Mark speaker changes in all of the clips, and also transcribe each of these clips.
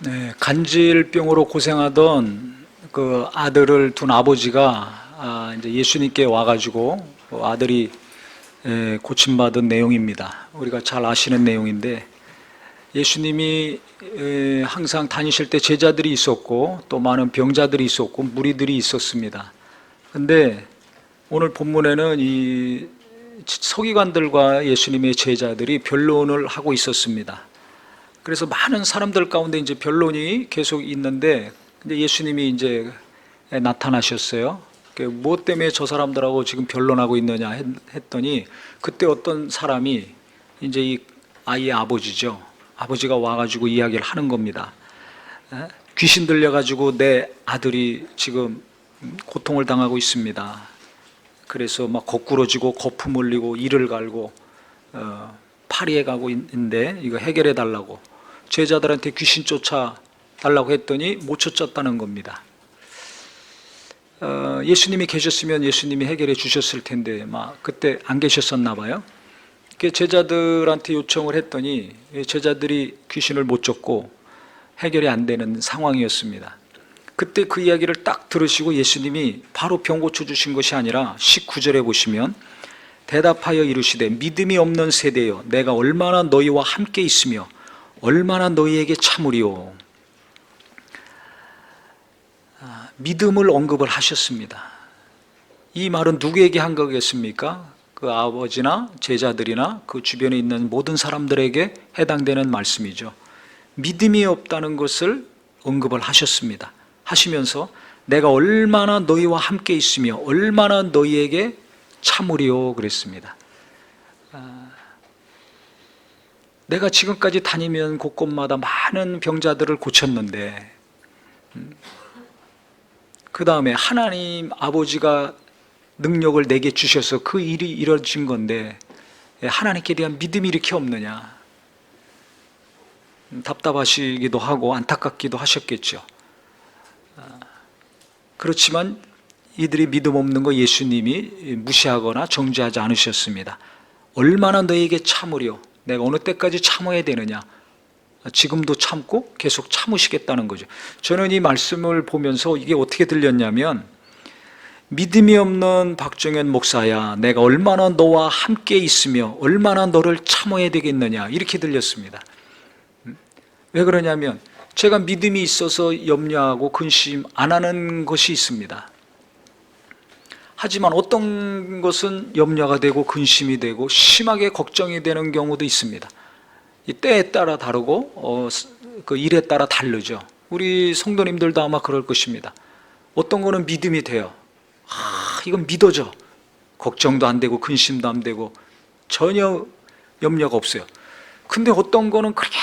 Speaker 1: 네, 간질병으로 고생하던 그 아들을 둔 아버지가 이제 예수님께 와가지고 아들이 고침받은 내용입니다. 우리가 잘 아시는 내용인데 예수님이 항상 다니실 때 제자들이 있었고 또 많은 병자들이 있었고 무리들이 있었습니다. 근데 오늘 본문에는 이 서기관들과 예수님의 제자들이 변론을 하고 있었습니다. 그래서 많은 사람들 가운데 이제 변론이 계속 있는데 이제 예수님이 이제 나타나셨어요. 무엇 때문에 저 사람들하고 지금 변론하고 있느냐 했더니 그때 어떤 사람이 이제 이 아이의 아버지죠. 아버지가 와가지고 이야기를 하는 겁니다. 귀신 들려가지고 내 아들이 지금 고통을 당하고 있습니다. 그래서 막 거꾸러지고 거품 흘리고 이를 갈고 파리에 가고 있는데 이거 해결해 달라고 제자들한테 귀신 쫓아 달라고 했더니 못 쫓았다는 겁니다. 예수님이 계셨으면 예수님이 해결해 주셨을 텐데 막 그때 안 계셨었나 봐요. 제자들한테 요청을 했더니 제자들이 귀신을 못 쫓고 해결이 안 되는 상황이었습니다. 그때 그 이야기를 딱 들으시고 예수님이 바로 병 고쳐주신 것이 아니라 19절에 보시면 대답하여 이르시되 믿음이 없는 세대여 내가 얼마나 너희와 함께 있으며 얼마나 너희에게 참으리오. 믿음을 언급을 하셨습니다. 이 말은 누구에게 한 거겠습니까? 그 아버지나 제자들이나 그 주변에 있는 모든 사람들에게 해당되는 말씀이죠. 믿음이 없다는 것을 언급을 하셨습니다. 하시면서 내가 얼마나 너희와 함께 있으며 얼마나 너희에게 참으리오 그랬습니다. 내가 지금까지 다니면 곳곳마다 많은 병자들을 고쳤는데 그 다음에 하나님 아버지가 능력을 내게 주셔서 그 일이 이루어진 건데 하나님께 대한 믿음이 이렇게 없느냐. 답답하시기도 하고 안타깝기도 하셨겠죠. 그렇지만 이들이 믿음 없는 거 예수님이 무시하거나 정죄하지 않으셨습니다. 얼마나 너에게 참으려 내가 어느 때까지 참아야 되느냐. 지금도 참고 계속 참으시겠다는 거죠. 저는 이 말씀을 보면서 이게 어떻게 들렸냐면 믿음이 없는 박정현 목사야 내가 얼마나 너와 함께 있으며 얼마나 너를 참아야 되겠느냐 이렇게 들렸습니다. 왜 그러냐면 제가 믿음이 있어서 염려하고 근심 안 하는 것이 있습니다. 하지만 어떤 것은 염려가 되고 근심이 되고 심하게 걱정이 되는 경우도 있습니다. 이 때에 따라 다르고 그 일에 따라 다르죠. 우리 성도님들도 아마 그럴 것입니다. 어떤 거는 믿음이 돼요. 이건 믿어져. 걱정도 안 되고 근심도 안 되고 전혀 염려가 없어요. 근데 어떤 거는 그렇게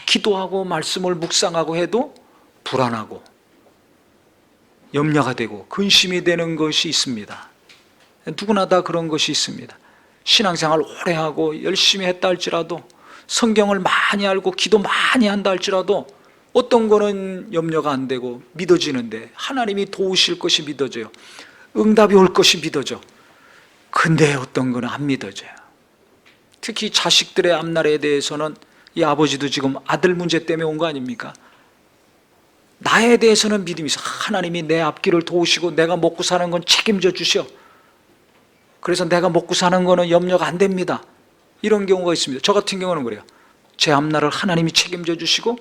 Speaker 1: 기도하고 말씀을 묵상하고 해도 불안하고 염려가 되고 근심이 되는 것이 있습니다. 누구나 다 그런 것이 있습니다. 신앙생활 오래 하고 열심히 했다 할지라도 성경을 많이 알고 기도 많이 한다 할지라도 어떤 거는 염려가 안 되고 믿어지는데 하나님이 도우실 것이 믿어져요. 응답이 올 것이 믿어져. 근데 어떤 거는 안 믿어져요. 특히 자식들의 앞날에 대해서는 이 아버지도 지금 아들 문제 때문에 온 거 아닙니까? 나에 대해서는 믿음이 있어. 하나님이 내 앞길을 도우시고 내가 먹고 사는 건 책임져 주셔. 그래서 내가 먹고 사는 거는 염려가 안 됩니다. 이런 경우가 있습니다. 저 같은 경우는 그래요. 제 앞날을 하나님이 책임져 주시고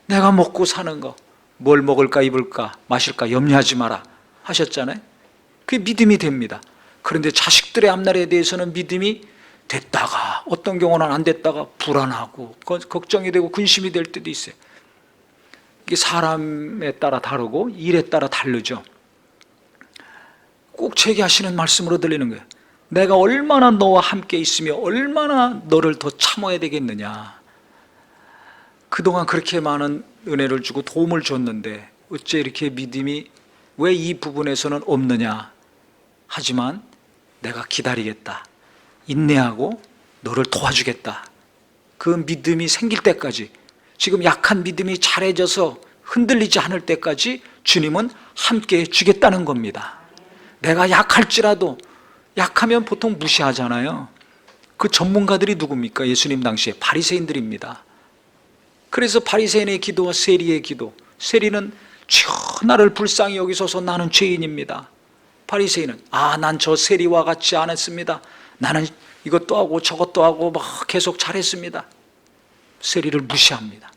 Speaker 1: 내가 먹고 사는 거 뭘 먹을까 입을까 마실까 염려하지 마라 하셨잖아요. 그게 믿음이 됩니다. 그런데 자식들의 앞날에 대해서는 믿음이 됐다가 어떤 경우는 안 됐다가 불안하고 걱정이 되고 근심이 될 때도 있어요. 이게 사람에 따라 다르고 일에 따라 다르죠. 꼭 제게 하시는 말씀으로 들리는 거예요. 내가 얼마나 너와 함께 있으며 얼마나 너를 더 참아야 되겠느냐. 그동안 그렇게 많은 은혜를 주고 도움을 줬는데 어째 이렇게 믿음이 왜 이 부분에서는 없느냐. 하지만 내가 기다리겠다. 인내하고 너를 도와주겠다. 그 믿음이 생길 때까지 지금 약한 믿음이 잘해져서 흔들리지 않을 때까지 주님은 함께 해주겠다는 겁니다. 내가 약할지라도 약하면 보통 무시하잖아요. 그 전문가들이 누굽니까? 예수님 당시에 바리새인들입니다. 그래서 바리새인의 기도와 세리의 기도, 세리는 주여 나를 불쌍히 여기소서 나는 죄인입니다. 바리새인은 난 저 세리와 같지 않았습니다. 나는 이것도 하고 저것도 하고 막 계속 잘했습니다. 세리를 무시합니다.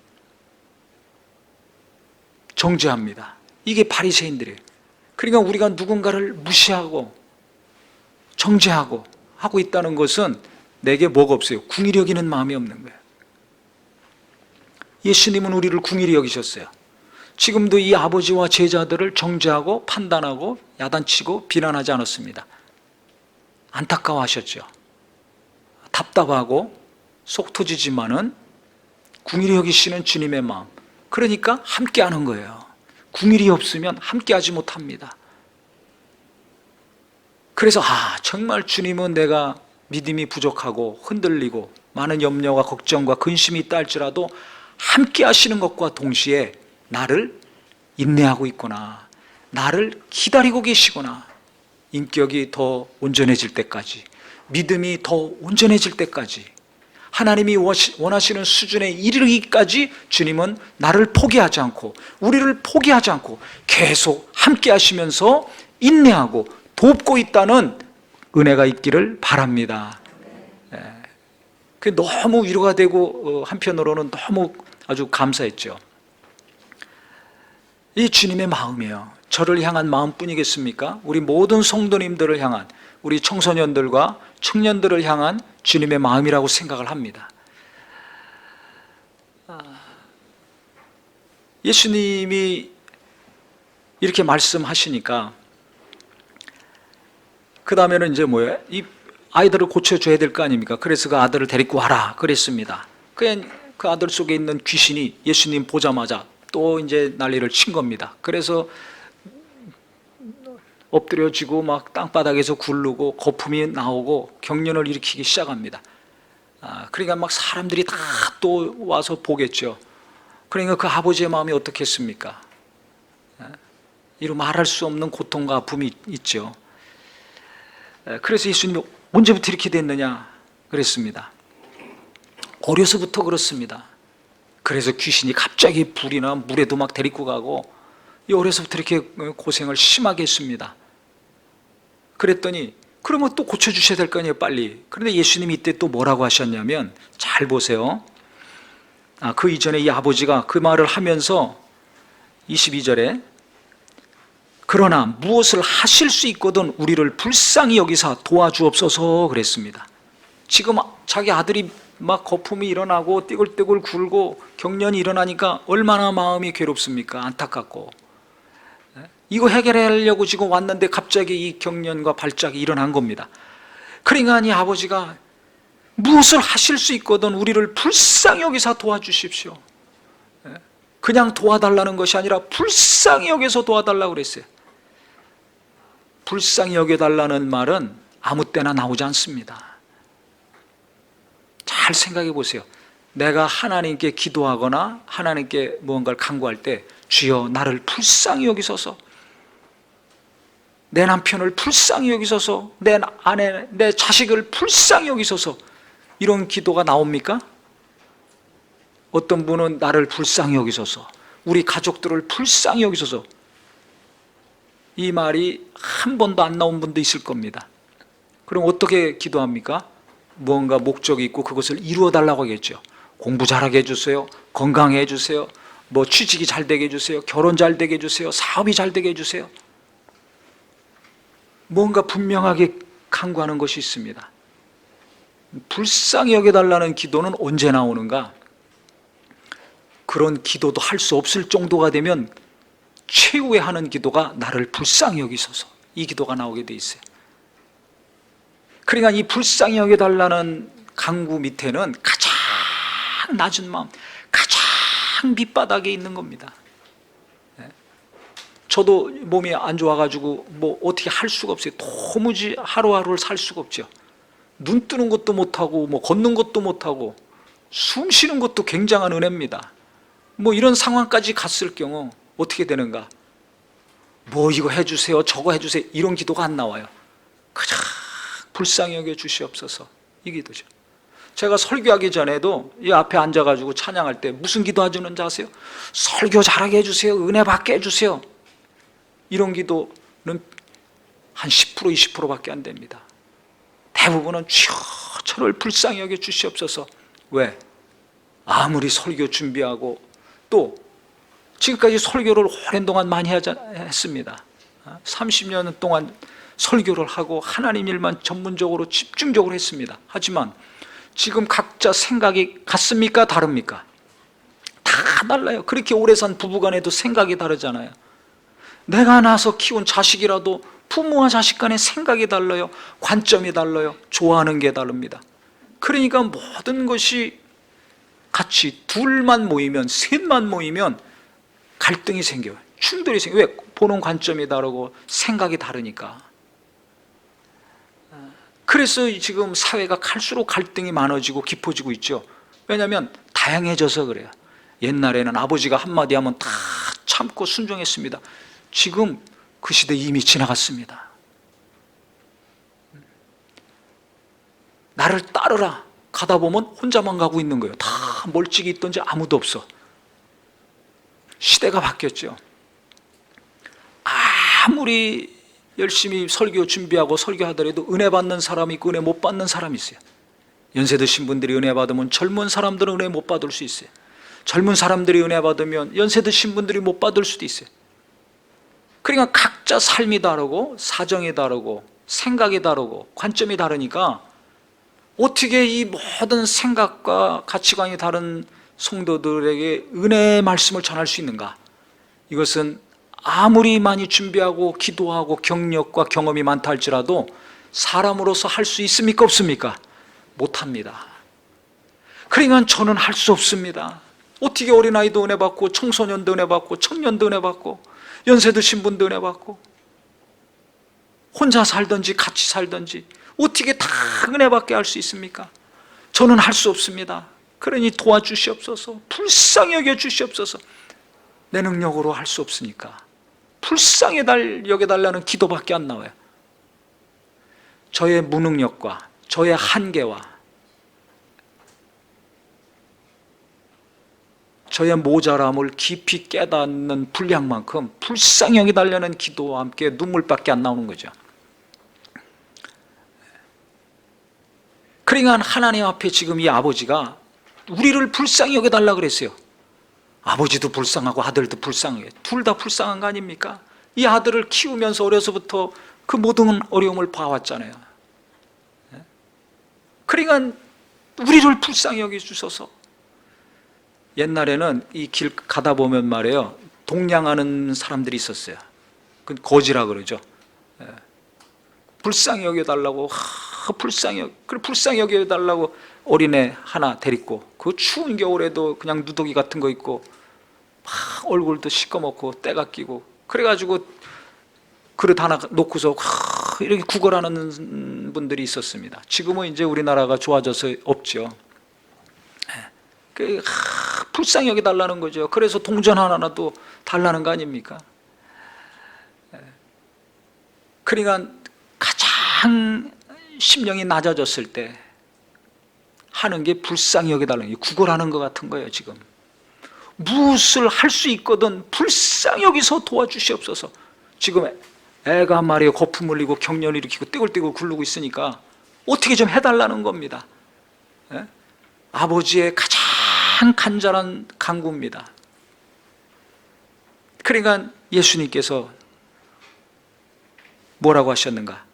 Speaker 1: 정죄합니다. 이게 바리새인들이에요. 그러니까 우리가 누군가를 무시하고 정죄하고 하고 있다는 것은 내게 뭐가 없어요? 궁일이 여기는 마음이 없는 거예요. 예수님은 우리를 궁일이 여기셨어요. 지금도 이 아버지와 제자들을 정죄하고 판단하고 야단치고 비난하지 않았습니다. 안타까워하셨죠. 답답하고 속 터지지만은 궁일이 여기시는 주님의 마음, 그러니까 함께하는 거예요. 궁일이 없으면 함께하지 못합니다. 그래서 정말 주님은 내가 믿음이 부족하고 흔들리고 많은 염려와 걱정과 근심이 있다 할지라도 함께 하시는 것과 동시에 나를 인내하고 있구나, 나를 기다리고 계시구나, 인격이 더 온전해질 때까지, 믿음이 더 온전해질 때까지, 하나님이 원하시는 수준에 이르기까지 주님은 나를 포기하지 않고 우리를 포기하지 않고 계속 함께 하시면서 인내하고 돕고 있다는 은혜가 있기를 바랍니다. 그 너무 위로가 되고 한편으로는 너무 아주 감사했죠. 이 주님의 마음이에요. 저를 향한 마음뿐이겠습니까? 우리 모든 성도님들을 향한, 우리 청소년들과 청년들을 향한 주님의 마음이라고 생각을 합니다. 예수님이 이렇게 말씀하시니까 그 다음에는 이제 뭐예요? 이 아이들을 고쳐줘야 될 거 아닙니까? 그래서 그 아들을 데리고 와라 그랬습니다. 그 아들 속에 있는 귀신이 예수님 보자마자 또 이제 난리를 친 겁니다. 그래서 엎드려지고 막 땅바닥에서 굴르고 거품이 나오고 경련을 일으키기 시작합니다. 그러니까 막 사람들이 다 또 와서 보겠죠. 그러니까 그 아버지의 마음이 어떻겠습니까? 이루 말할 수 없는 고통과 아픔이 있죠. 그래서 예수님이 언제부터 이렇게 됐느냐 그랬습니다. 어려서부터 그렇습니다. 그래서 귀신이 갑자기 불이나 물에도 막 데리고 가고 어려서부터 이렇게 고생을 심하게 했습니다. 그랬더니 그러면 또 고쳐주셔야 될 거 아니에요, 빨리. 그런데 예수님이 이때 또 뭐라고 하셨냐면, 잘 보세요. 그 이전에 이 아버지가 그 말을 하면서 22절에 그러나 무엇을 하실 수 있거든 우리를 불쌍히 여기사 도와주옵소서 그랬습니다. 지금 자기 아들이 막 거품이 일어나고 띠글띠글 굴고 경련이 일어나니까 얼마나 마음이 괴롭습니까? 안타깝고. 이거 해결하려고 지금 왔는데 갑자기 이 경련과 발작이 일어난 겁니다. 그러니까 이 아버지가 무엇을 하실 수 있거든 우리를 불쌍히 여기사 도와주십시오. 그냥 도와달라는 것이 아니라 불쌍히 여기서 도와달라고 그랬어요. 불쌍히 여겨달라는 말은 아무 때나 나오지 않습니다. 잘 생각해 보세요. 내가 하나님께 기도하거나 하나님께 무언가를 간구할 때 주여 나를 불쌍히 여기소서, 내 남편을 불쌍히 여기소서, 내 아내, 내 자식을 불쌍히 여기소서, 이런 기도가 나옵니까? 어떤 분은 나를 불쌍히 여기소서, 우리 가족들을 불쌍히 여기소서, 이 말이 한 번도 안 나온 분도 있을 겁니다. 그럼 어떻게 기도합니까? 무언가 목적이 있고 그것을 이루어 달라고 하겠죠. 공부 잘하게 해주세요, 건강해 해주세요, 뭐 취직이 잘 되게 해주세요, 결혼 잘 되게 해주세요, 사업이 잘 되게 해주세요. 뭔가 분명하게 간구하는 것이 있습니다. 불쌍히 여겨달라는 기도는 언제 나오는가? 그런 기도도 할 수 없을 정도가 되면 최후에 하는 기도가 나를 불쌍히 여기소서, 이 기도가 나오게 돼 있어요. 그러니까 이 불쌍히 여겨달라는 간구 밑에는 가장 낮은 마음, 가장 밑바닥에 있는 겁니다. 저도 몸이 안 좋아가지고 뭐 어떻게 할 수가 없어요. 도무지 하루하루를 살 수가 없죠. 눈 뜨는 것도 못하고 뭐 걷는 것도 못하고 숨 쉬는 것도 굉장한 은혜입니다. 뭐 이런 상황까지 갔을 경우 어떻게 되는가? 뭐 이거 해주세요, 저거 해주세요, 이런 기도가 안 나와요. 그냥 불쌍히 여겨 주시옵소서, 이 기도죠. 제가 설교하기 전에도 이 앞에 앉아가지고 찬양할 때 무슨 기도 하주는지 아세요? 설교 잘하게 해주세요. 은혜 받게 해주세요. 이런 기도는 한 10% 20%밖에 안 됩니다. 대부분은 주여 저를 불쌍히 여겨 주시옵소서. 왜? 아무리 설교 준비하고 또 지금까지 설교를 오랜 동안 많이 했습니다. 30년 동안 설교를 하고 하나님 일만 전문적으로 집중적으로 했습니다. 하지만 지금 각자 생각이 같습니까? 다릅니까? 다 달라요. 그렇게 오래 산 부부간에도 생각이 다르잖아요. 내가 낳아서 키운 자식이라도 부모와 자식 간의 생각이 달라요. 관점이 달라요. 좋아하는 게 다릅니다. 그러니까 모든 것이 같이 둘만 모이면, 셋만 모이면 갈등이 생겨요. 충돌이 생겨요. 왜? 보는 관점이 다르고 생각이 다르니까. 그래서 지금 사회가 갈수록 갈등이 많아지고 깊어지고 있죠. 왜냐하면 다양해져서 그래요. 옛날에는 아버지가 한마디 하면 다 참고 순종했습니다. 지금 그 시대 이미 지나갔습니다. 나를 따르라 가다 보면 혼자만 가고 있는 거예요. 다 멀찍이 있던지 아무도 없어. 시대가 바뀌었죠. 아무리 열심히 설교 준비하고 설교하더라도 은혜 받는 사람이 있고 은혜 못 받는 사람이 있어요. 연세 드신 분들이 은혜 받으면 젊은 사람들은 은혜 못 받을 수 있어요. 젊은 사람들이 은혜 받으면 연세 드신 분들이 못 받을 수도 있어요. 그러니까 각자 삶이 다르고 사정이 다르고 생각이 다르고 관점이 다르니까 어떻게 이 모든 생각과 가치관이 다른 성도들에게 은혜의 말씀을 전할 수 있는가? 이것은 아무리 많이 준비하고 기도하고 경력과 경험이 많다 할지라도 사람으로서 할 수 있습니까? 없습니까? 못합니다. 그러니까 저는 할 수 없습니다. 어떻게 어린아이도 은혜 받고 청소년도 은혜 받고 청년도 은혜 받고 연세 드신 분도 은혜 받고 혼자 살든지 같이 살든지 어떻게 다 은혜 받게 할 수 있습니까? 저는 할 수 없습니다. 그러니 도와주시옵소서. 불쌍히 여겨 주시옵소서. 내 능력으로 할 수 없으니까 불쌍히 여겨달라는 기도밖에 안 나와요. 저의 무능력과 저의 한계와 저의 모자람을 깊이 깨닫는 분량만큼 불쌍히 여겨달라는 기도와 함께 눈물밖에 안 나오는 거죠. 그러니까 하나님 앞에 지금 이 아버지가 우리를 불쌍히 여겨달라 그랬어요. 아버지도 불쌍하고 아들도 불쌍해. 둘 다 불쌍한 거 아닙니까? 이 아들을 키우면서 어려서부터 그 모든 어려움을 봐왔잖아요. 그러니까 우리를 불쌍히 여겨주셔서. 옛날에는 이 길 가다 보면 말이에요, 동냥하는 사람들이 있었어요. 그 거지라 그러죠. 불쌍히 여겨달라고, 불쌍히 여겨달라고 어린애 하나 데리고 그 추운 겨울에도 그냥 누더기 같은 거 입고 막 얼굴도 시꺼멓고 때가 끼고 그래가지고 그릇 하나 놓고서 이렇게 구걸하는 분들이 있었습니다. 지금은 이제 우리나라가 좋아져서 없죠. 불쌍히 여겨달라는 거죠. 그래서 동전 하나라도 달라는 거 아닙니까? 그러니까 가장 심령이 낮아졌을 때 하는 게 불쌍히 여겨달라는 게 구걸하는 것 같은 거예요. 지금 무엇을 할 수 있거든 불쌍히 여기서 도와주시옵소서. 지금 애가 말이에요, 거품 흘리고 경련을 일으키고 떼굴떼굴 굴르고 있으니까 어떻게 좀 해달라는 겁니다. 아버지의 가장 간절한 간구입니다. 그러니까 예수님께서 뭐라고 하셨는가?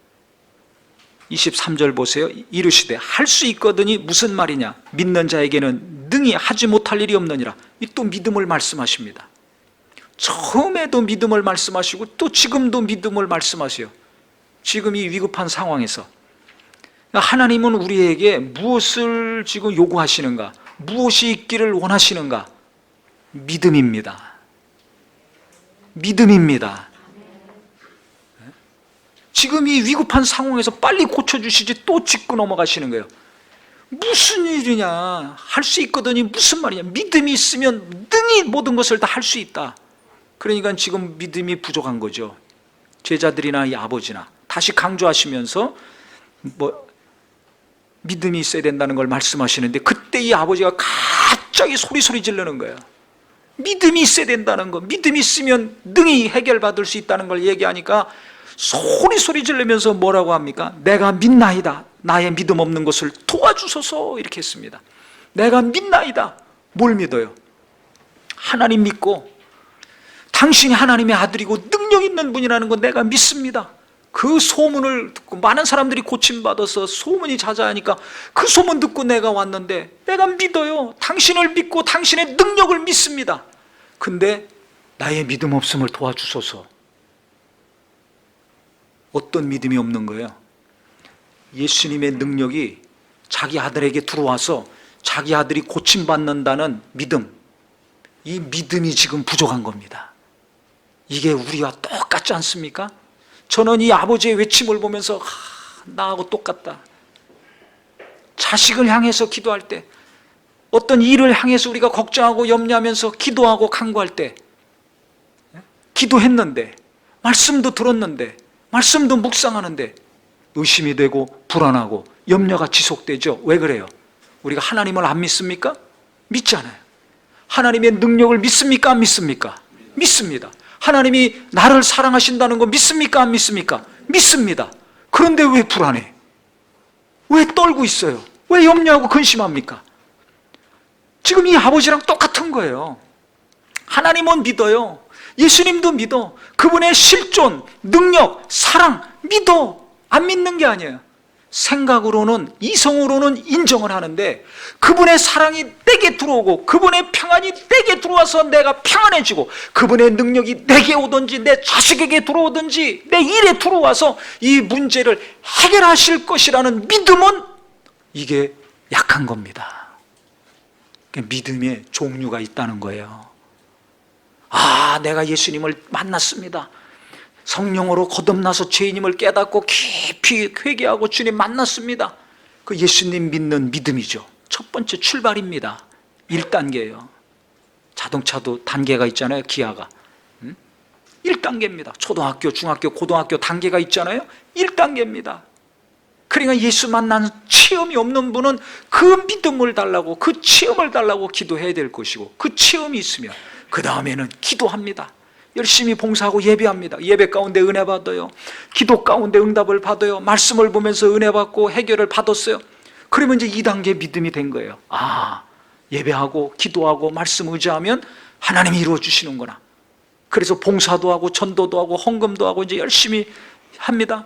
Speaker 1: 23절 보세요. 이르시되 할 수 있거든이 무슨 말이냐? 믿는 자에게는 능히 하지 못할 일이 없느니라. 이 또 믿음을 말씀하십니다. 처음에도 믿음을 말씀하시고 또 지금도 믿음을 말씀하세요. 지금 이 위급한 상황에서 하나님은 우리에게 무엇을 지금 요구하시는가? 무엇이 있기를 원하시는가? 믿음입니다. 믿음입니다. 지금 이 위급한 상황에서 빨리 고쳐주시지 또 짚고 넘어가시는 거예요. 무슨 일이냐? 할 수 있거든이 무슨 말이냐? 믿음이 있으면 능히 모든 것을 다 할 수 있다. 그러니까 지금 믿음이 부족한 거죠. 제자들이나 이 아버지나 다시 강조하시면서 믿음이 있어야 된다는 걸 말씀하시는데, 그때 이 아버지가 갑자기 소리 지르는 거예요. 믿음이 있어야 된다는 거, 믿음이 있으면 능히 해결받을 수 있다는 걸 얘기하니까 소리 지르면서 뭐라고 합니까? 내가 믿나이다. 나의 믿음 없는 것을 도와주소서. 이렇게 했습니다. 내가 믿나이다. 뭘 믿어요? 하나님 믿고 당신이 하나님의 아들이고 능력 있는 분이라는 거 내가 믿습니다. 그 소문을 듣고 많은 사람들이 고침받아서 소문이 자자하니까 그 소문 듣고 내가 왔는데, 내가 믿어요. 당신을 믿고 당신의 능력을 믿습니다. 근데 나의 믿음 없음을 도와주소서. 어떤 믿음이 없는 거예요? 예수님의 능력이 자기 아들에게 들어와서 자기 아들이 고침받는다는 믿음, 이 믿음이 지금 부족한 겁니다. 이게 우리와 똑같지 않습니까? 저는 이 아버지의 외침을 보면서 나하고 똑같다. 자식을 향해서 기도할 때, 어떤 일을 향해서 우리가 걱정하고 염려하면서 기도하고 간구할 때, 기도했는데, 말씀도 들었는데, 말씀도 묵상하는데 의심이 되고 불안하고 염려가 지속되죠. 왜 그래요? 우리가 하나님을 안 믿습니까? 믿잖아요. 하나님의 능력을 믿습니까? 안 믿습니까? 믿습니다. 하나님이 나를 사랑하신다는 거 믿습니까? 안 믿습니까? 믿습니다. 그런데 왜 불안해? 왜 떨고 있어요? 왜 염려하고 근심합니까? 지금 이 아버지랑 똑같은 거예요. 하나님은 믿어요. 예수님도 믿어. 그분의 실존, 능력, 사랑 믿어. 안 믿는 게 아니에요. 생각으로는, 이성으로는 인정을 하는데, 그분의 사랑이 내게 들어오고 그분의 평안이 내게 들어와서 내가 평안해지고, 그분의 능력이 내게 오든지 내 자식에게 들어오든지 내 일에 들어와서 이 문제를 해결하실 것이라는 믿음은, 이게 약한 겁니다. 믿음의 종류가 있다는 거예요. 내가 예수님을 만났습니다. 성령으로 거듭나서 죄인임을 깨닫고 깊이 회개하고 주님 만났습니다. 그 예수님 믿는 믿음이죠. 첫 번째 출발입니다. 1단계예요. 자동차도 단계가 있잖아요. 기아가 1단계입니다. 초등학교, 중학교, 고등학교 단계가 있잖아요. 1단계입니다. 그러니까 예수 만난 체험이 없는 분은 그 믿음을 달라고, 그 체험을 달라고 기도해야 될 것이고, 그 체험이 있으면 그 다음에는 기도합니다. 열심히 봉사하고 예배합니다. 예배 가운데 은혜 받아요. 기도 가운데 응답을 받아요. 말씀을 보면서 은혜 받고 해결을 받았어요. 그러면 이제 2단계 믿음이 된 거예요. 예배하고 기도하고 말씀 의지하면 하나님이 이루어 주시는구나. 그래서 봉사도 하고 전도도 하고 헌금도 하고 이제 열심히 합니다.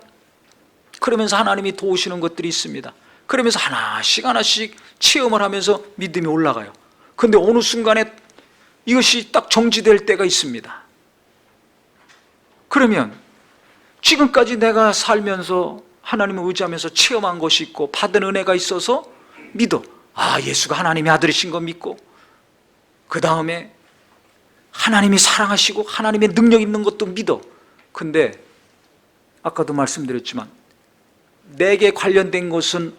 Speaker 1: 그러면서 하나님이 도우시는 것들이 있습니다. 그러면서 하나씩 체험을 하면서 믿음이 올라가요. 근데 어느 순간에 이것이 딱 정지될 때가 있습니다. 그러면 지금까지 내가 살면서 하나님을 의지하면서 체험한 것이 있고 받은 은혜가 있어서 믿어. 예수가 하나님의 아들이신 거 믿고, 그 다음에 하나님이 사랑하시고 하나님의 능력 있는 것도 믿어. 근데 아까도 말씀드렸지만 내게 관련된 것은,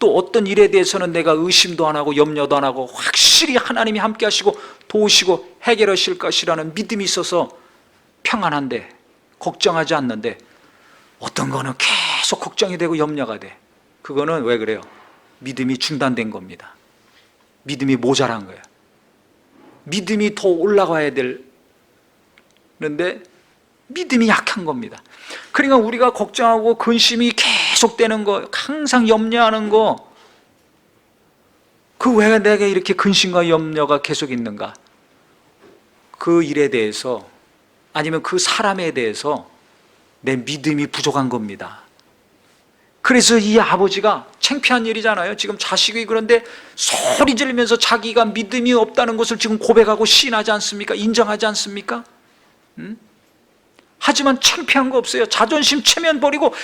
Speaker 1: 또 어떤 일에 대해서는 내가 의심도 안 하고 염려도 안 하고 확실히 하나님이 함께 하시고 도우시고 해결하실 것이라는 믿음이 있어서 평안한데, 걱정하지 않는데, 어떤 거는 계속 걱정이 되고 염려가 돼. 그거는 왜 그래요? 믿음이 중단된 겁니다. 믿음이 모자란 거예요. 믿음이 더 올라가야 되는데 믿음이 약한 겁니다. 그러니까 우리가 걱정하고 근심이 계속되는 거, 항상 염려하는 거, 그 왜 내게 이렇게 근심과 염려가 계속 있는가? 그 일에 대해서, 아니면 그 사람에 대해서 내 믿음이 부족한 겁니다. 그래서 이 아버지가 창피한 일이잖아요. 지금 자식이 그런데 소리 지르면서 자기가 믿음이 없다는 것을 지금 고백하고 시인하지 않습니까? 인정하지 않습니까? 하지만 창피한 거 없어요. 자존심 체면 버리고,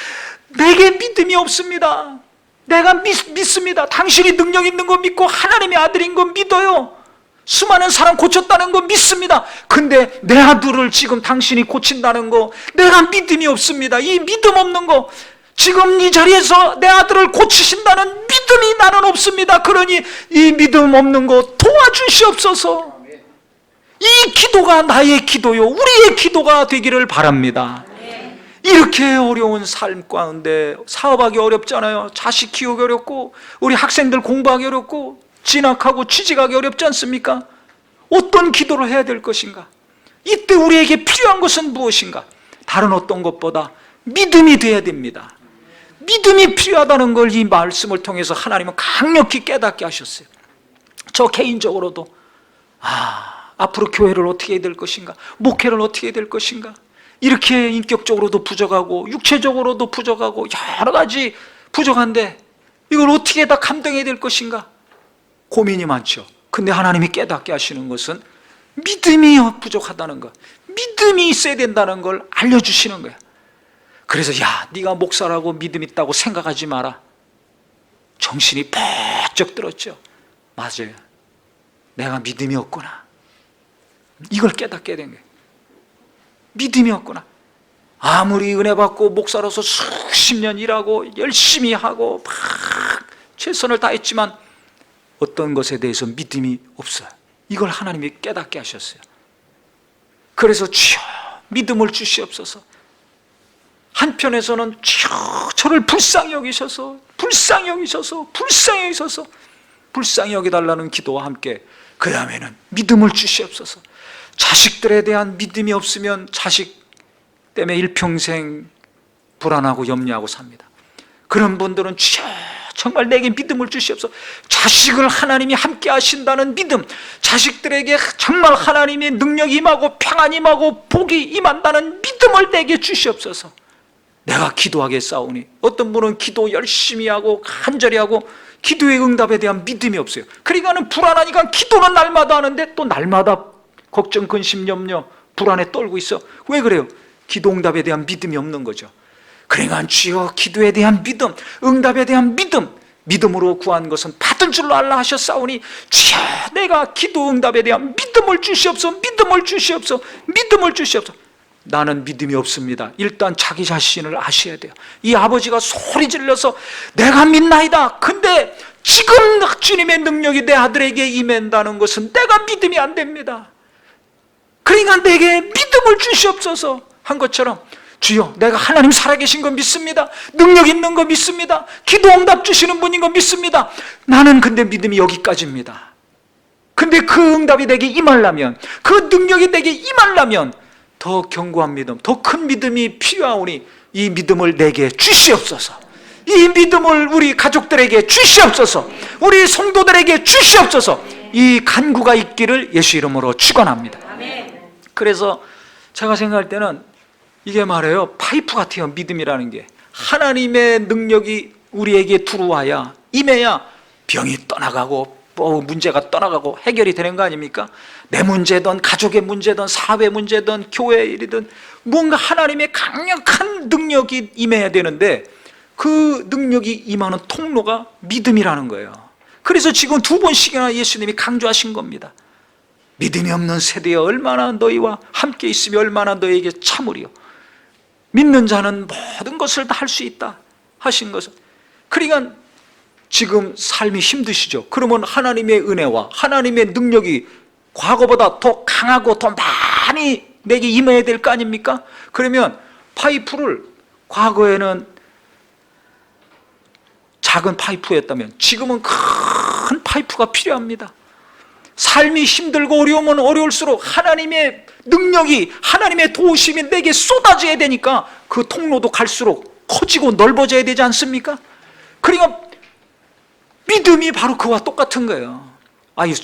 Speaker 1: 내게 믿음이 없습니다. 내가 믿습니다. 당신이 능력 있는 거 믿고 하나님의 아들인 거 믿어요. 수많은 사람 고쳤다는 거 믿습니다. 근데 내 아들을 지금 당신이 고친다는 거, 내가 믿음이 없습니다. 이 믿음 없는 거, 지금 이 자리에서 내 아들을 고치신다는 믿음이 나는 없습니다. 그러니 이 믿음 없는 거 도와주시옵소서. 이 기도가 나의 기도요, 우리의 기도가 되기를 바랍니다. 이렇게 어려운 삶 가운데 사업하기 어렵잖아요. 자식 키우기 어렵고, 우리 학생들 공부하기 어렵고, 진학하고 취직하기 어렵지 않습니까? 어떤 기도를 해야 될 것인가? 이때 우리에게 필요한 것은 무엇인가? 다른 어떤 것보다 믿음이 돼야 됩니다. 믿음이 필요하다는 걸 이 말씀을 통해서 하나님은 강력히 깨닫게 하셨어요. 저 개인적으로도 앞으로 교회를 어떻게 해야 될 것인가, 목회를 어떻게 해야 될 것인가, 이렇게 인격적으로도 부족하고 육체적으로도 부족하고 여러 가지 부족한데 이걸 어떻게 다 감당해야 될 것인가 고민이 많죠. 근데 하나님이 깨닫게 하시는 것은 믿음이 부족하다는 것, 믿음이 있어야 된다는 걸 알려주시는 거야. 그래서 네가 목사라고 믿음 있다고 생각하지 마라. 정신이 번쩍 들었죠. 맞아요, 내가 믿음이 없구나. 이걸 깨닫게 된 거예요. 믿음이 없구나. 아무리 은혜 받고 목사로서 수십 년 일하고 열심히 하고 막 최선을 다했지만 어떤 것에 대해서 믿음이 없어요. 이걸 하나님이 깨닫게 하셨어요. 그래서 주여 믿음을 주시옵소서. 한편에서는 주여 저를 불쌍히 여기셔서 불쌍히 여기달라는 기도와 함께 그 다음에는 믿음을 주시옵소서. 자식들에 대한 믿음이 없으면 자식 때문에 일평생 불안하고 염려하고 삽니다. 그런 분들은 주여 정말 내게 믿음을 주시옵소서. 자식을 하나님이 함께 하신다는 믿음, 자식들에게 정말 하나님의 능력이 임하고 평안이 임하고 복이 임한다는 믿음을 내게 주시옵소서. 내가 기도하겠사오니. 어떤 분은 기도 열심히 하고 간절히 하고 기도의 응답에 대한 믿음이 없어요. 그러니까는 불안하니까 기도는 날마다 하는데 또 날마다 걱정, 근심, 염려, 불안에 떨고 있어. 왜 그래요? 기도 응답에 대한 믿음이 없는 거죠. 그러니까 주여 기도에 대한 믿음, 응답에 대한 믿음으로 구한 것은 받은 줄로 알라 하셨사오니 주여 내가 기도 응답에 대한 믿음을 주시옵소서. 나는 믿음이 없습니다. 일단 자기 자신을 아셔야 돼요. 이 아버지가 소리 질러서 내가 믿나이다. 근데 지금 주님의 능력이 내 아들에게 임한다는 것은 내가 믿음이 안 됩니다. 그러니까 내게 믿음을 주시옵소서 한 것처럼 주여 내가 하나님 살아계신 거 믿습니다. 능력 있는 거 믿습니다. 기도 응답 주시는 분인 거 믿습니다. 나는 근데 믿음이 여기까지입니다. 근데 그 응답이 내게 임하려면, 그 능력이 내게 임하려면 더 견고한 믿음, 더 큰 믿음이 필요하오니 이 믿음을 내게 주시옵소서. 이 믿음을 우리 가족들에게 주시옵소서. 우리 성도들에게 주시옵소서. 이 간구가 있기를 예수 이름으로 축원합니다. 그래서 제가 생각할 때는 이게 말이에요, 파이프 같아요. 믿음이라는 게 하나님의 능력이 우리에게 들어와야, 임해야 병이 떠나가고 문제가 떠나가고 해결이 되는 거 아닙니까? 내 문제든 가족의 문제든 사회 문제든 교회 일이든 뭔가 하나님의 강력한 능력이 임해야 되는데 그 능력이 임하는 통로가 믿음이라는 거예요. 그래서 지금 2번씩이나 예수님이 강조하신 겁니다. 믿음이 없는 세대에 얼마나 너희와 함께 있으며 얼마나 너희에게 참으리요. 믿는 자는 모든 것을 다 할 수 있다 하신 것은, 그러니까 지금 삶이 힘드시죠? 그러면 하나님의 은혜와 하나님의 능력이 과거보다 더 강하고 더 많이 내게 임해야 될 거 아닙니까? 그러면 파이프를, 과거에는 작은 파이프였다면 지금은 큰 파이프가 필요합니다. 삶이 힘들고 어려우면 어려울수록 하나님의 능력이, 하나님의 도우심이 내게 쏟아져야 되니까 그 통로도 갈수록 커지고 넓어져야 되지 않습니까? 그러니까 믿음이 바로 그와 똑같은 거예요.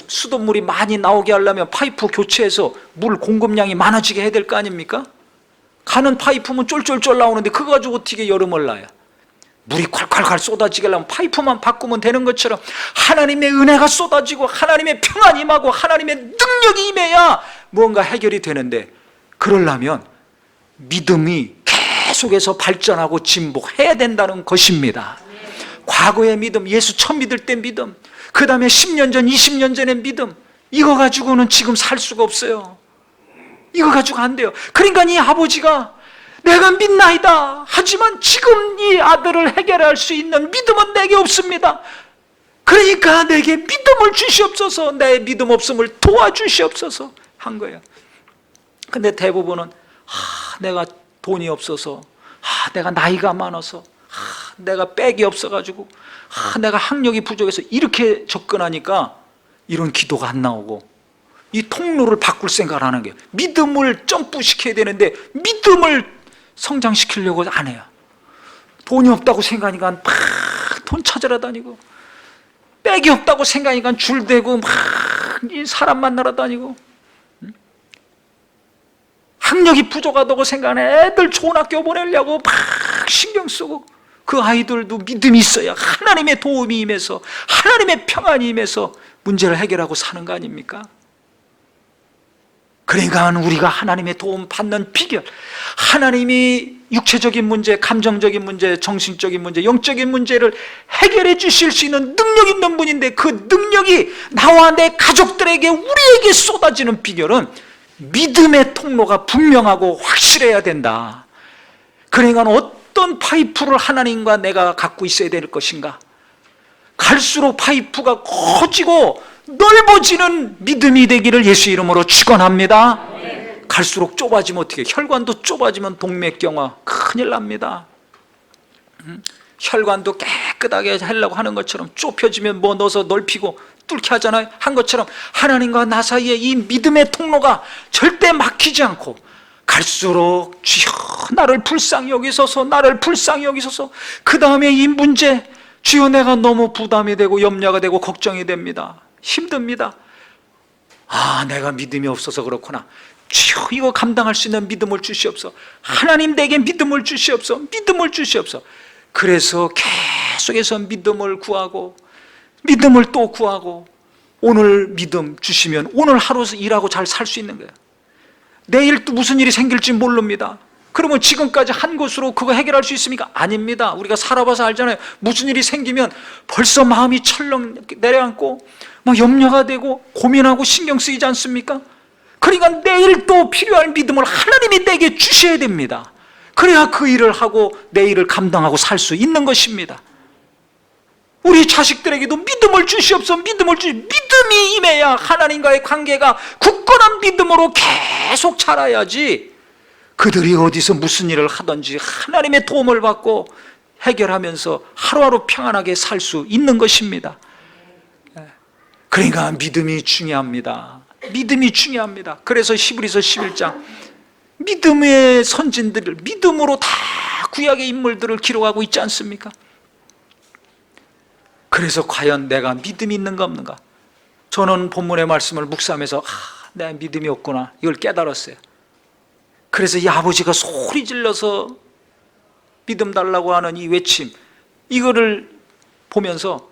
Speaker 1: 수돗물이 많이 나오게 하려면 파이프 교체해서 물 공급량이 많아지게 해야 될 거 아닙니까? 가는 파이프면 쫄쫄쫄 나오는데 그거 가지고 어떻게 여름을 나요? 물이 콸콸콸 쏟아지게 하려면 파이프만 바꾸면 되는 것처럼 하나님의 은혜가 쏟아지고 하나님의 평안이 임하고 하나님의 능력이 임해야 뭔가 해결이 되는데, 그러려면 믿음이 계속해서 발전하고 진보해야 된다는 것입니다. 과거의 믿음, 예수 처음 믿을 때 믿음, 그 다음에 10년 전, 20년 전의 믿음, 이거 가지고는 지금 살 수가 없어요. 이거 가지고 안 돼요. 그러니까 이 아버지가 내가 믿나이다 하지만 지금 이 아들을 해결할 수 있는 믿음은 내게 없습니다. 그러니까 내게 믿음을 주시옵소서, 내 믿음 없음을 도와주시옵소서 한 거예요. 근데 대부분은 내가 돈이 없어서, 내가 나이가 많아서, 내가 백이 없어가지고, 내가 학력이 부족해서 이렇게 접근하니까 이런 기도가 안 나오고, 이 통로를 바꿀 생각을 하는 거예요. 믿음을 점프시켜야 되는데 믿음을 성장시키려고 안 해요. 돈이 없다고 생각하니까 막 돈 찾으러 다니고, 백이 없다고 생각하니까 줄 대고 막 사람 만나러 다니고, 학력이 부족하다고 생각하는 애들 좋은 학교 보내려고 막 신경 쓰고, 그 아이들도 믿음이 있어야 하나님의 도움이 임해서, 하나님의 평안이 임해서 문제를 해결하고 사는 거 아닙니까? 그러니까 우리가 하나님의 도움 받는 비결, 하나님이 육체적인 문제, 감정적인 문제, 정신적인 문제, 영적인 문제를 해결해 주실 수 있는 능력 있는 분인데, 그 능력이 나와 내 가족들에게, 우리에게 쏟아지는 비결은 믿음의 통로가 분명하고 확실해야 된다. 그러니까 어떤 파이프를 하나님과 내가 갖고 있어야 될 것인가? 갈수록 파이프가 커지고 넓어지는 믿음이 되기를 예수 이름으로 축원합니다. 갈수록 좁아지면 어떻게 해요? 혈관도 좁아지면 동맥경화 큰일 납니다. 혈관도 깨끗하게 하려고 하는 것처럼 좁혀지면 뭐 넣어서 넓히고 뚫게 하잖아요. 한 것처럼 하나님과 나 사이에 이 믿음의 통로가 절대 막히지 않고, 갈수록 주여 나를 불쌍히 여기소서, 나를 불쌍히 여기소서. 그 다음에 이 문제, 주여 내가 너무 부담이 되고 염려가 되고 걱정이 됩니다. 힘듭니다. 내가 믿음이 없어서 그렇구나. 주여 이거 감당할 수 있는 믿음을 주시옵소서. 하나님 내게 믿음을 주시옵소서. 믿음을 주시옵소서. 그래서 계속해서 믿음을 구하고, 믿음을 또 구하고, 오늘 믿음 주시면 오늘 하루 일하고 잘 살 수 있는 거예요. 내일 또 무슨 일이 생길지 모릅니다. 그러면 지금까지 한 것으로 그거 해결할 수 있습니까? 아닙니다. 우리가 살아봐서 알잖아요. 무슨 일이 생기면 벌써 마음이 철렁 내려앉고 막 염려가 되고 고민하고 신경 쓰이지 않습니까? 그러니까 내일 또 필요한 믿음을 하나님이 내게 주셔야 됩니다. 그래야 그 일을 하고 내 일을 감당하고 살 수 있는 것입니다. 우리 자식들에게도 믿음을 주시옵소서. 믿음이 임해야 하나님과의 관계가 굳건한 믿음으로 계속 자라야지, 그들이 어디서 무슨 일을 하든지 하나님의 도움을 받고 해결하면서 하루하루 평안하게 살 수 있는 것입니다. 그러니까 믿음이 중요합니다. 믿음이 중요합니다. 그래서 히브리서 11장 믿음의 선진들을 믿음으로 다 구약의 인물들을 기록하고 있지 않습니까? 그래서 과연 내가 믿음이 있는가 없는가? 저는 본문의 말씀을 묵상하면서 내 믿음이 없구나, 이걸 깨달았어요. 그래서 이 아버지가 소리 질러서 믿음 달라고 하는 이 외침, 이거를 보면서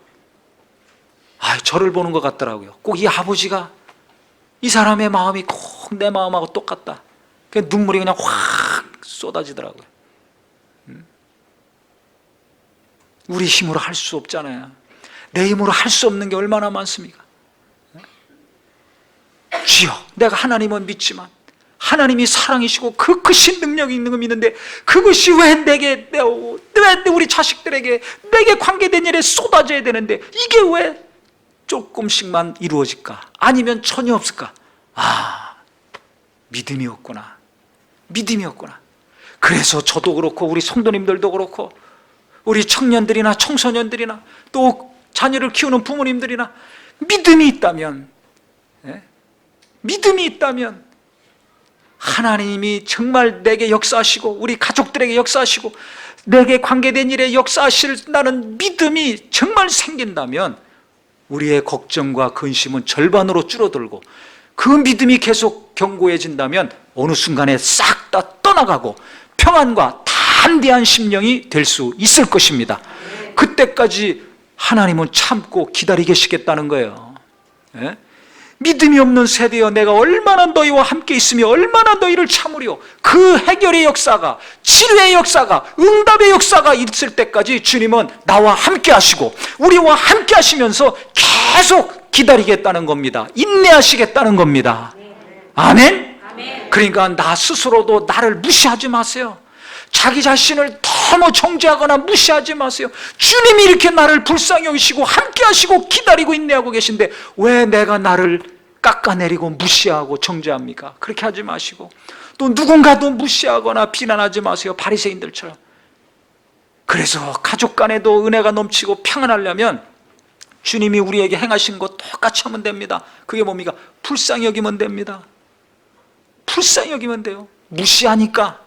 Speaker 1: 저를 보는 것 같더라고요. 꼭 이 아버지가, 이 사람의 마음이 꼭 내 마음하고 똑같다. 눈물이 그냥 확 쏟아지더라고요. 우리 힘으로 할 수 없잖아요. 내 힘으로 할 수 없는 게 얼마나 많습니까? 주여, 내가 하나님은 믿지만 하나님이 사랑이시고 그 크신 능력이 있는 거 믿는데, 그것이 왜 내게, 왜 우리 자식들에게, 내게 관계된 일에 쏟아져야 되는데 이게 왜 조금씩만 이루어질까? 아니면 전혀 없을까? 믿음이 없구나. 믿음이 없구나. 그래서 저도 그렇고 우리 성도님들도 그렇고 우리 청년들이나 청소년들이나 또 자녀를 키우는 부모님들이나 믿음이 있다면, 믿음이 있다면 하나님이 정말 내게 역사하시고 우리 가족들에게 역사하시고 내게 관계된 일에 역사하신다는 믿음이 정말 생긴다면 우리의 걱정과 근심은 절반으로 줄어들고, 그 믿음이 계속 견고해진다면 어느 순간에 싹 다 떠나가고 평안과 담대한 심령이 될 수 있을 것입니다. 그때까지 하나님은 참고 기다리시겠다는 거예요. 믿음이 없는 세대여, 내가 얼마나 너희와 함께 있으며 얼마나 너희를 참으리요. 그 해결의 역사가, 치료의 역사가, 응답의 역사가 있을 때까지 주님은 나와 함께 하시고 우리와 함께 하시면서 계속 기다리겠다는 겁니다. 인내하시겠다는 겁니다. 아멘? 그러니까 나 스스로도 나를 무시하지 마세요. 자기 자신을 너무 정죄하거나 무시하지 마세요. 주님이 이렇게 나를 불쌍히 여기시고 함께 하시고 기다리고 인내하고 계신데 왜 내가 나를 깎아내리고 무시하고 정죄합니까? 그렇게 하지 마시고 또 누군가도 무시하거나 비난하지 마세요. 바리새인들처럼. 그래서 가족 간에도 은혜가 넘치고 평안하려면 주님이 우리에게 행하신 것 똑같이 하면 됩니다. 그게 뭡니까? 불쌍히 여기면 됩니다. 불쌍히 여기면 돼요. 무시하니까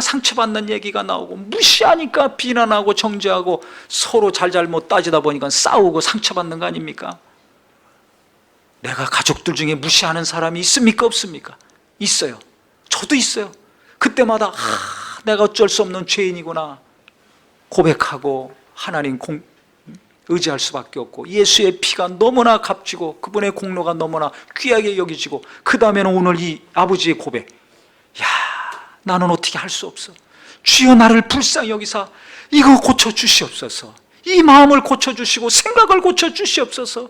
Speaker 1: 상처받는 얘기가 나오고, 무시하니까 비난하고 정죄하고 서로 잘잘못 따지다 보니까 싸우고 상처받는 거 아닙니까? 내가 가족들 중에 무시하는 사람이 있습니까? 없습니까? 있어요. 저도 있어요. 그때마다 내가 어쩔 수 없는 죄인이구나 고백하고 하나님 의지할 수밖에 없고, 예수의 피가 너무나 값지고 그분의 공로가 너무나 귀하게 여겨지고, 그 다음에는 오늘 이 아버지의 고백, 나는 어떻게 할 수 없어. 주여 나를 불쌍히 여기사 이거 고쳐주시옵소서. 이 마음을 고쳐주시고 생각을 고쳐주시옵소서.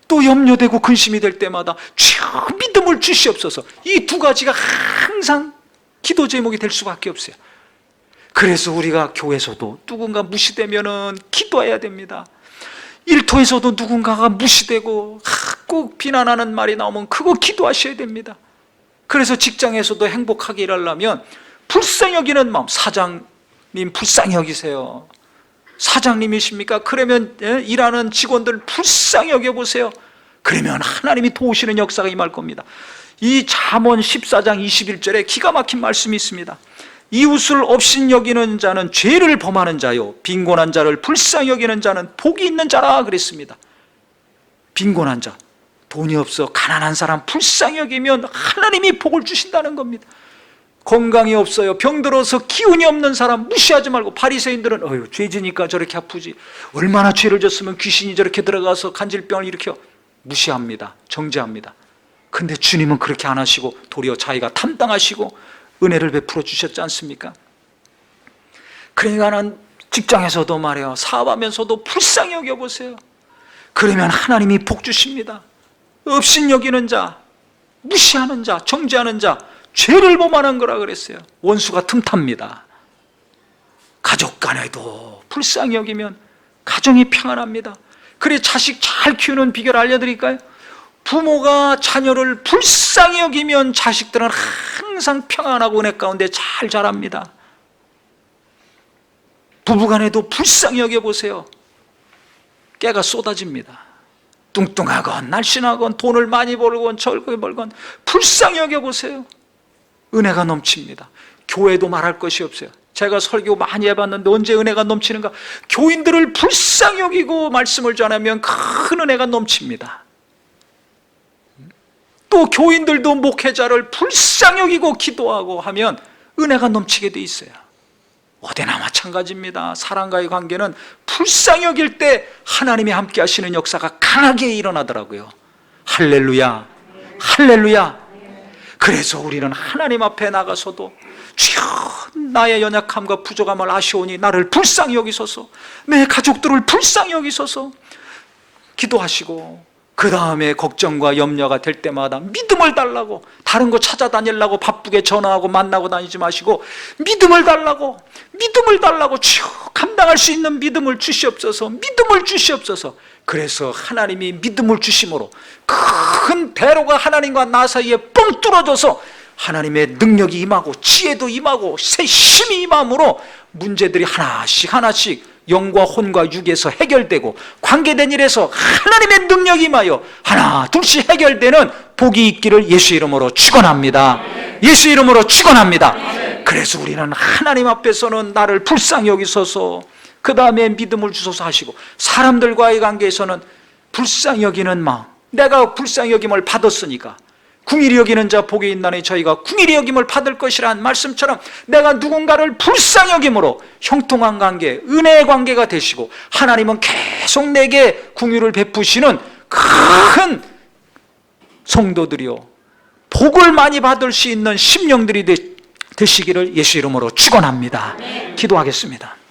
Speaker 1: 또 염려되고 근심이 될 때마다 주여 믿음을 주시옵소서. 이 두 가지가 항상 기도 제목이 될 수밖에 없어요. 그래서 우리가 교회에서도 누군가 무시되면은 기도해야 됩니다. 일터에서도 누군가가 무시되고 꼭 비난하는 말이 나오면 그거 기도하셔야 됩니다. 그래서 직장에서도 행복하게 일하려면 불쌍히 여기는 마음, 사장님 불쌍히 여기세요. 사장님이십니까? 그러면 일하는 직원들 불쌍히 여겨보세요. 그러면 하나님이 도우시는 역사가 임할 겁니다. 이 잠언 14장 21절에 기가 막힌 말씀이 있습니다. 이웃을 업신 여기는 자는 죄를 범하는 자요, 빈곤한 자를 불쌍히 여기는 자는 복이 있는 자라 그랬습니다. 빈곤한 자, 돈이 없어 가난한 사람 불쌍히 여기면 하나님이 복을 주신다는 겁니다. 건강이 없어요, 병들어서 기운이 없는 사람 무시하지 말고, 바리새인들은 죄지니까 저렇게 아프지, 얼마나 죄를 졌으면 귀신이 저렇게 들어가서 간질병을 일으켜, 무시합니다. 정죄합니다. 근데 주님은 그렇게 안 하시고 도리어 자기가 담당하시고 은혜를 베풀어 주셨지 않습니까? 그러니까 직장에서도 말이에요, 사업하면서도 불쌍히 여겨보세요. 그러면 하나님이 복 주십니다. 업신 여기는 자, 무시하는 자, 정죄하는 자, 죄를 범하는 거라 그랬어요. 원수가 틈탑니다. 가족 간에도 불쌍히 여기면 가정이 평안합니다. 그래, 자식 잘 키우는 비결 알려드릴까요? 부모가 자녀를 불쌍히 여기면 자식들은 항상 평안하고 은혜 가운데 잘 자랍니다. 부부간에도 불쌍히 여겨보세요. 깨가 쏟아집니다. 뚱뚱하건 날씬하건 돈을 많이 벌건 적게 벌건 불쌍히 여겨보세요. 은혜가 넘칩니다. 교회도 말할 것이 없어요. 제가 설교 많이 해봤는데 언제 은혜가 넘치는가? 교인들을 불쌍히 여기고 말씀을 전하면 큰 은혜가 넘칩니다. 또 교인들도 목회자를 불쌍히 여기고 기도하고 하면 은혜가 넘치게 돼 있어요. 어디나 마찬가지입니다. 사람과의 관계는 불쌍히 여길 때 하나님이 함께 하시는 역사가 강하게 일어나더라고요. 할렐루야, 할렐루야. 그래서 우리는 하나님 앞에 나가서도 주여 나의 연약함과 부족함을 아시오니 나를 불쌍히 여기소서, 내 가족들을 불쌍히 여기소서 기도하시고, 그 다음에 걱정과 염려가 될 때마다 믿음을 달라고, 다른 거 찾아다니려고 바쁘게 전화하고 만나고 다니지 마시고 믿음을 달라고 주여 감당할 수 있는 믿음을 주시옵소서, 믿음을 주시옵소서. 그래서 하나님이 믿음을 주심으로 큰 대로가 하나님과 나 사이에 뻥 뚫어져서 하나님의 능력이 임하고 지혜도 임하고 새 힘이 임함으로 문제들이 하나씩 영과 혼과 육에서 해결되고, 관계된 일에서 하나님의 능력이 임하여 하나 둘씩 해결되는 복이 있기를 예수 이름으로 축원합니다. 예수 이름으로 축원합니다. 그래서 우리는 하나님 앞에서는 나를 불쌍히 여기소서, 그 다음에 믿음을 주소서 하시고, 사람들과의 관계에서는 불쌍히 여기는 마음, 내가 불쌍히 여김을 받았으니까 궁일이 여기는 자 복이 있나니 저희가 궁일이 여김을 받을 것이란 말씀처럼 내가 누군가를 불쌍히 여김으로 형통한 관계, 은혜의 관계가 되시고, 하나님은 계속 내게 궁일을 베푸시는 큰 성도들이요, 복을 많이 받을 수 있는 심령들이 되시기를 예수 이름으로 축원합니다. 기도하겠습니다.